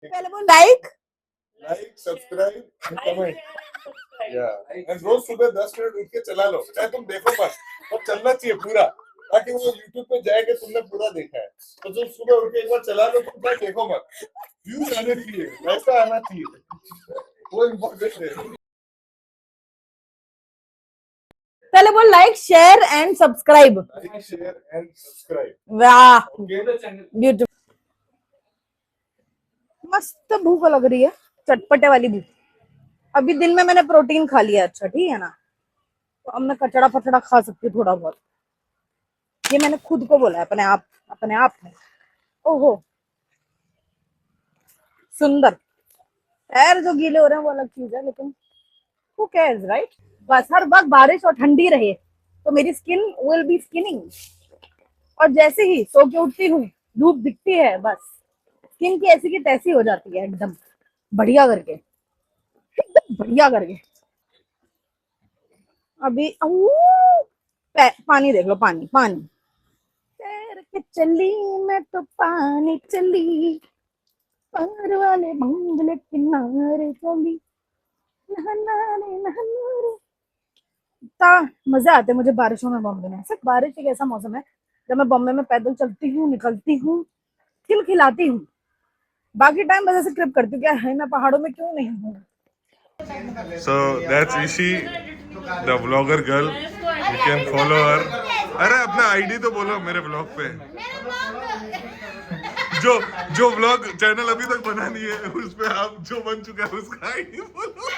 पहले वो like subscribe and comment या एंड रोज सुबह 10 मिनट उठ के चला लो, चाहे तुम देखो मत और चलना चाहिए पूरा, ताकि वो YouTube पे जाएगा तुमने पूरा देखा है। तो जो सुबह उठ के एक बार चला लो तुम, चाहे देखो मत, व्यूज आने चाहिए, वैसा आना चाहिए, वो इम्पोर्टेंट है। पहले बोल like share and subscribe. Like share and subscribe. वाह ब्यूटीफुल, मस्त भूख लग रही है, चटपटे वाली भूख। अभी दिन में मैंने प्रोटीन खा लिया, अच्छा ठीक है ना, तो अब मैं कचड़ा फचड़ा खा सकती हूँ थोड़ा बहुत। ये मैंने खुद को बोला है, अपने आप में। ओहो सुंदर, पैर जो गीले हो रहे हैं वो अलग चीज है, लेकिन who cares, right? बस हर वक्त बारिश और ठंडी रहे तो मेरी स्किन विल बी स्किनिंग, और जैसे ही सो के उठती हूँ धूप दिखती है, बस स्किन की ऐसी की तैसी हो जाती है, एकदम बढ़िया करके, एकदम बढ़िया करके। अभी पानी देख लो, पानी पानी तैर के चली मैं तो पानी चली, पार वाले बंगले किनारे चली, नहाना रे नहाना रे। मजे आते हैं मुझे बारिशों में बॉम्बे में। सिर्फ बारिश एक ऐसा मौसम है जब मैं बॉम्बे में पैदल चलती हूँ, निकलती हूँ, खिलखिलाती हूँ। बाकी टाइम बस ऐसे ट्रिप करती हूँ, क्या है मैं पहाड़ों में क्यों नहीं हूँ। So that's Ishi, the vlogger girl. You can follow her. अरे अपना आईडी तो बोलो मेरे ब्लॉग पे। जो व्लॉग चैनल अभी तक बना नहीं है उस पे आप जो बन चुका है उसका आईडी बोलो।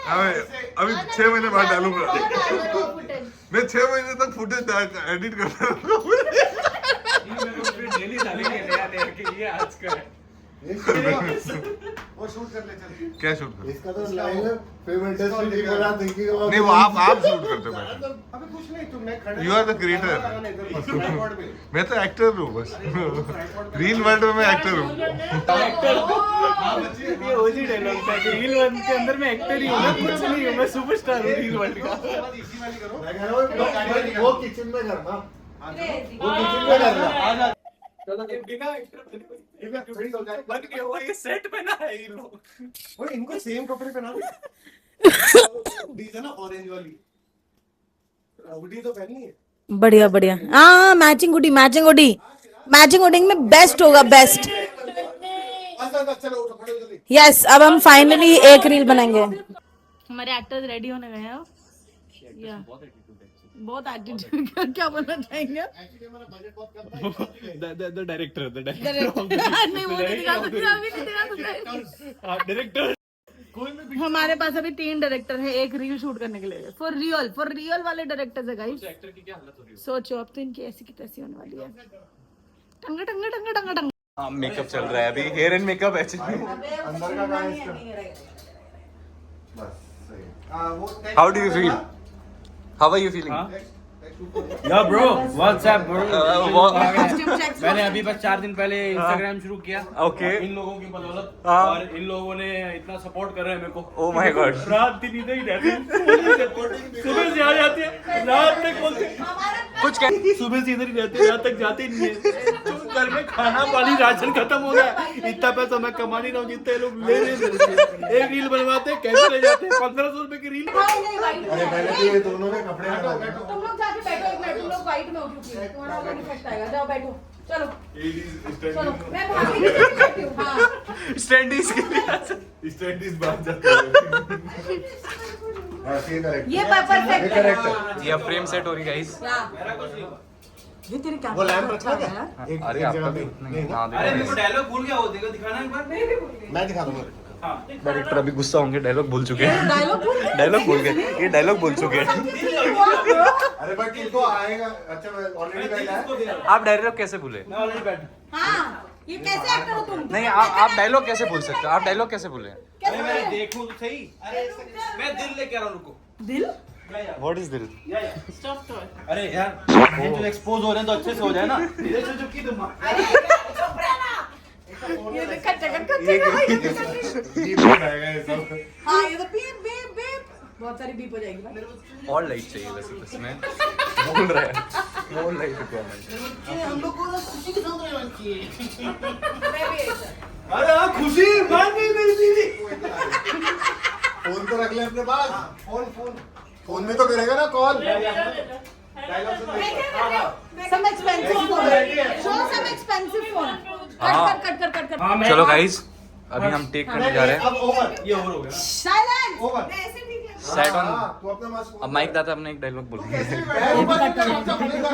अभी 6 महीने बाद डालूंगा। मैं 6 महीने तक फुटेज एडिट करता रहूंगा। डेली डालेंगे नया आज का वो शूट कर ले, चल क्या शूट कर, इसका तो लाइव है फिल्म इंडस्ट्री की बना थिंकिंग अबाउट। नहीं वो आप शूट करते हो। अबे कुछ नहीं, तुमने खड़े, यू आर द क्रिएटर, मैं तो एक्टर हूँ बस, रील वर्ल्ड में मैं एक्टर हूँ। ये ओजी डायलॉग था कि रील वर्ल्ड के अंदर मैं एक्टर ही हूँ, मैं कुछ नहीं हूँ, मैं सुपरस्टार हूँ रील वर्ल्ड का। इसी वाली करो, मैं कह रहा हूँ वो किचन में करना, वो किचन में करना। चलो बिना एक्टर बन के वो ये सेट पहना है ये लोग, वो इनको सेम कपड़े पहना दो। डी है ना ऑरेंज वाली, हुडी तो पहनी है। बढ़िया बढ़िया, हाँ matching hoodie, matching hoodie, matching hoodie में बेस्ट होगा, बेस्ट। यस अब हम फाइनली एक रील बनाएंगे। हमारे एक्टर्स रेडी होने गए हैं, बहुत एटीट्यूड, क्या बोलना चाहेंगे? द डायरेक्टर नहीं वो नहीं दिखा सकते, अभी नहीं दिखा सकते डायरेक्टर। हमारे पास अभी 3 डायरेक्टर हैं एक रील शूट करने के लिए, फॉर रियल वाले डायरेक्टर्स है गाइस। एक्टर की क्या हालत हो रही है सोचो, अब तो इनकी ऐसी की तैसी होने वाली है। टंगा टंगा टंगा टंगा टंगा। हाँ मेकअप चल रहा है अभी, हेयर एंड मेकअप एक्चुअली अंदर का काम है बस सही। How do you feel? How are you feeling? Yo bro, what's up bro? मैंने अभी बस 4 दिन पहले Instagram शुरू किया। Okay. इन लोगों की बदौलत, और इन लोगों ने इतना सपोर्ट कर रहे हैं मेरे को। Oh my God. रात दिन इधर ही रहते, सुबह से आ जाते हैं, रात तक बोलते कुछ सुबह से इधर ही रहते हैं, रात तक जाते ही नहीं है। घर में खाना पानी राशन खत्म हो गया, इतना पैसा मैं कमा नहीं रहा हूँ जितना लोग ले रहे। एक रील बनवाते कैसे ले जाते हैं 1500 रुपए की रील। अरे पहले तो ये दोनों के कपड़े तुम लोग जाके बैठो एक मिनट, तुम लोग फाइट में हो चुकी है, तुम्हारा अलग इफेक्ट आएगा, जाओ बैठो, चलो चलो मैं भाभी के लिए बैठी हूँ। हाँ स्टैंडीज के लिए स्टैंडीज बात जाते हैं। ये परफेक्ट है, ये फ्रेम सेट हो रही गाइस। ये तेरे क्या वो लैंप रखा है यार? अरे आपका भी नहीं। अरे मेरे को डायलॉग भूल गया, वो देखो दिखाना एक बार। मैं दिखा दूंगा। डायरेक्टर अभी गुस्सा होंगे, डायलॉग भूल चुके हैं। डायलॉग भूल गए, ये डायलॉग भूल चुके हैं। अरे बट इनको आएगा, अच्छा ऑलरेडी बैठा है। आप डायलॉग कैसे भूले? मैं ऑलरेडी बैठा। हाँ ये कैसे एक्टर हो तुम? नहीं आप डायलॉग कैसे भूल सकते हो? आप डायलॉग कैसे भूले? कैसे मैं देखूं तो सही। अरे मैं दिल लेके आ रहा हूं, रुको। दिल? What is दिल? स्टॉप तो अरे यार ये तो एक्सपोज हो रहे हैं तो अच्छे से हो जाए ना। इधर से चुपकी तुम। चुप रहना, ये देख बीप आएगा ये सब। हाँ ये तो बीप बीप बीप बहुत सारी बीप हो जाएगी। और लाइट चाहिए वैसे तो इसमें बोल रहा है। Small life requirement. हम लोग को ना खुशी के साथ रहना चाहिए। अरे हाँ खुशी मान गई मेरी बीवी। फोन तो रख ले अपने पास। फोन में तो करेगा ना call. Some expensive phone. Show some expensive phone. Cut. चलो गाइस अभी हम टेक करने जा रहे हैं। अब ओवर, ये ओवर हो गया ना? Silence. ओवर। Set on. तू अपने पास अब माइक दाता अपने एक डायलॉग बोलेंगे। कैसे बैठ ऊपर करके अपने का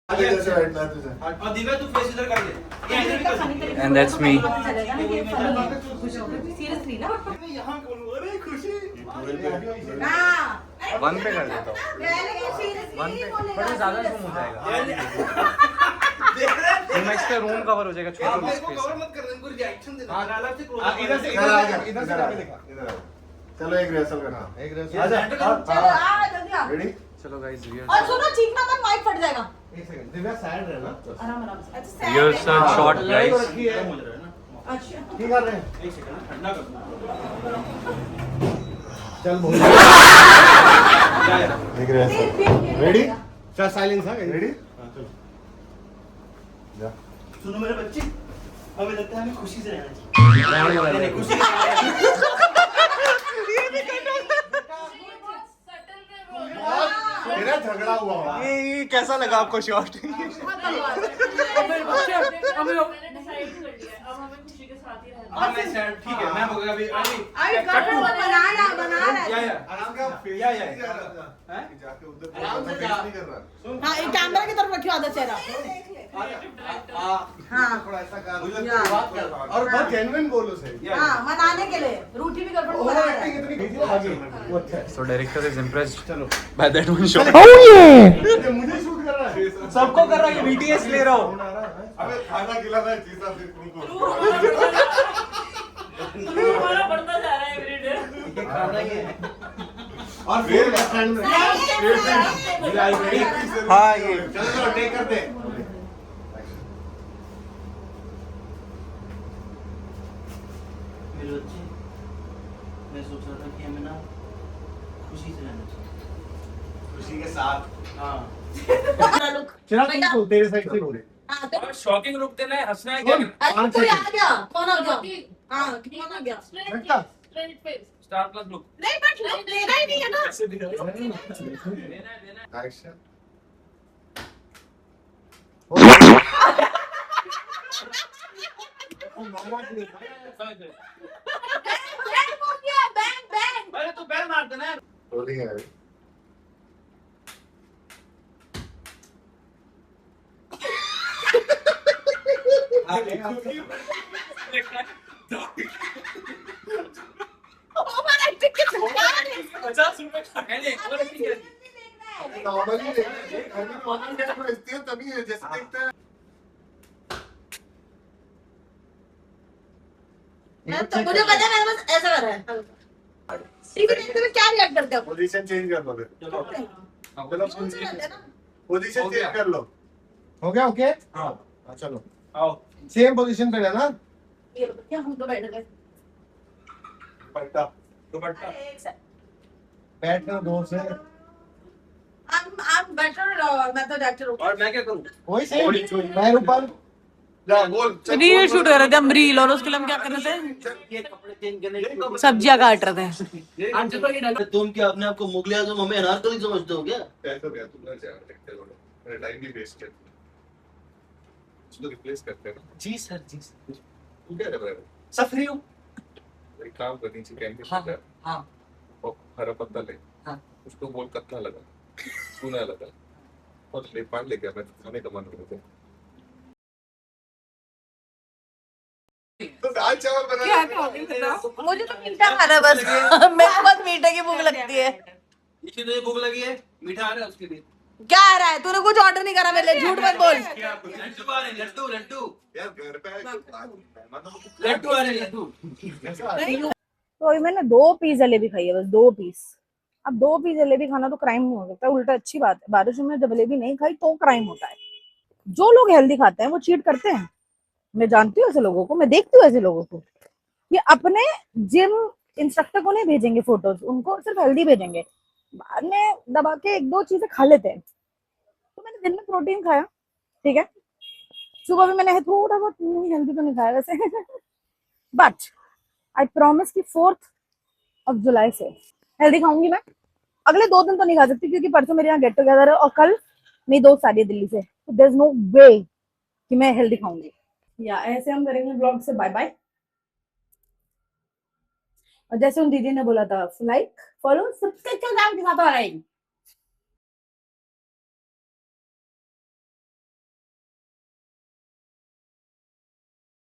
हां जैसे बैठना है तुझे। और दिव्या तू फेस इधर कर ले। And that's me. Seriously ना? यहाँ बोलूं, अरे खुशी। हाँ. 1 पे कर देता हूँ। वन पे बड़ा ज्यादा ज़ूम हो जाएगा। इमेज पे रूम कवर हो जाएगा छोटा आप इसको स्पेस। कवर मत कर, इनको रिएक्शन देना। अलग से क्लोज। इधर से इधर आके दिखा। इधर आ। चलो एक रिहर्सल करना। एक रिहर्सल। आजा। चलो आ जल्दी आ. रेडी? चलो गाइस और सुनो चीखना मत माइक फट जाएगा. एक सेकंड। दिव्या साइड रहना। आराम से. अच्छा रिहर्सल शॉट गाइस। अच्छा. ठीक कर रहे हैं। एक सेकंड ठंडा करना। चल बोल। एक रिहर्सल। रेडी? चल साइलेंस है। रेडी? हां चलो। जा। सुनो मेरे बच्चे, हमें लगता है हमें खुशी से रहना चाहिए। नहीं, खुशी से मेरा झगड़ा हुआ। ये कैसा लगा आपको शॉट? हाँ मैं सैड ठीक है मैं बोलूँगा अभी अभी अरे बना रहा. आराम का फेस या नहीं जा रहा। जाके उधर आराम से फेस जा। नहीं कर रहा। हाँ एक कैमरा की तरफ रखियो आधा चेहरा. हाँ. थोड़ा ऐसा कर। मुझे या। बात कर और बहुत जेन्युइन बोलो सही। हाँ मनाने के लिए रूठी भी गड़बड़ ओवर बना रहा एक्टिंग है. इतनी की थी आगे। वो अच्छा है। So director is impressed चलो। by that one shot. ये मुझे शूट कर रहा है। सबको कर रहा है, ये BTS ले रहा हूँ। अबे खाना खिलाना है चीज़ आप तुमको। हमारा बढ़ता जा रहा है एवरीडे। ये खाना ही है और फिर लेफ्ट हैंड में। हाँ ये चलो टेक करते हैं। मेरे बच्चे मैं सोच रहा था कि हमें ना खुशी से रहना चाहिए। खुशी के साथ। हाँ लुक. चिराग तुम बोल तेरे साइड से बोले। हाँ तो शॉकिंग लुक देना है, हंसना है क्या? अरे कोई आ गया. कौन आ गया? हाँ कौन आ गया? Star plus look. नहीं बट लुक देना ही नहीं है ना. एक्शन। Bang. अरे तू बैल मार देना रोलिंग है अभी। Overacting के चक्कर में. 50 रुपए का कहने नॉर्मली देखते हैं। अभी नॉर्मल क्या बेचती है तभी है जैसे देखते हैं। तो मुझे पता है मैंने बस ऐसा करा है. टीवी देखते हुए क्या रिएक्ट करते हो? पोजीशन चेंज कर लो फिर। चलो चलो कौन सा रहता है ना? पोजीशन हो चेंज गया। कर लो। हो गया ओके? हाँ हाँ चलो। आओ सेम पोजीशन पे रहना। ये लो, क्या हम तो बैठ गए. पट्टा। दुपट्टा अरे एक सेकंड. बैठना दो से। I'm better method actor. Okay. और मैं क्या करूँ वही सेम। मैं ऊपर। जा बोल। रील शूट कर रहे थे हम, रील, और उसके लिए हम क्या कर रहे थे? ये कपड़े चेंज करने सब्जियां काट रहे थे. तुम क्या अपने आप को मुगल आजम हमें अनारकली समझते हो क्या? ऐसा गया तुम ना जा देखते हो। मेरा टाइम भी वेस्ट किया। इसको रिप्लेस करते हैं ना। जी सर जी सर। तू क्या कर रहा है? सफरी हूँ। एक काम करनी चाहिए कैंपस हाँ, में। हाँ। और हरा पत्ता ले। हाँ। उसको बोल कत्था लगा। सुना लगा। और ले पान ले गया मैं खाने का मन कर रहा था। तो दाल चावल बना। मुझे तो मीठा खाना है बस. मेरे को बस मीठे की भूख लगती है. इसी तुझे भूख लगी है मीठा आ रहा है उसके लिए क्या आ रहा है? तूने कुछ ऑर्डर नहीं करा मेरे लिए, झूठ मत बोल. लड्डू आ रहे हैं लड्डू लड्डू यार घर पे लड्डू आ रहे हैं लड्डू तो अभी मैंने 2 पीस जलेबी खाई है, बस 2 पीस. अब 2 पीस जलेबी खाना तो क्राइम नहीं हो सकता, उल्टा अच्छी बात है. बारिश में जब जलेबी नहीं खाई तो क्राइम होता है. जो लोग हेल्दी खाते हैं वो चीट करते हैं. मैं जानती हूँ ऐसे लोगों को, मैं देखती हूँ ऐसे लोगों को. ये अपने जिम इंस्ट्रक्टर को नहीं भेजेंगे फोटोज, उनको सिर्फ हेल्दी भेजेंगे, बाद में दबा के एक दो चीजें खा लेते हैं। तो मैंने दिन में प्रोटीन खाया, ठीक है, सुबह भी मैंने थोड़ा बहुत हेल्दी तो नहीं खाया वैसे बट आई प्रॉमिस कि 4 जुलाई से हेल्दी खाऊंगी मैं। अगले 2 दिन तो नहीं खा सकती क्योंकि परसों मेरे यहाँ गेट टुगेदर है और कल मेरी दोस्त आ रही है दिल्ली से, तो देयर इज नो वे कि मैं हेल्दी खाऊंगी। या ऐसे हम करेंगे ब्लॉग से बाय बाय। और जैसे उन दीदी ने बोला था, लाइक फॉलो सब्सक्राइब के साथ आ रही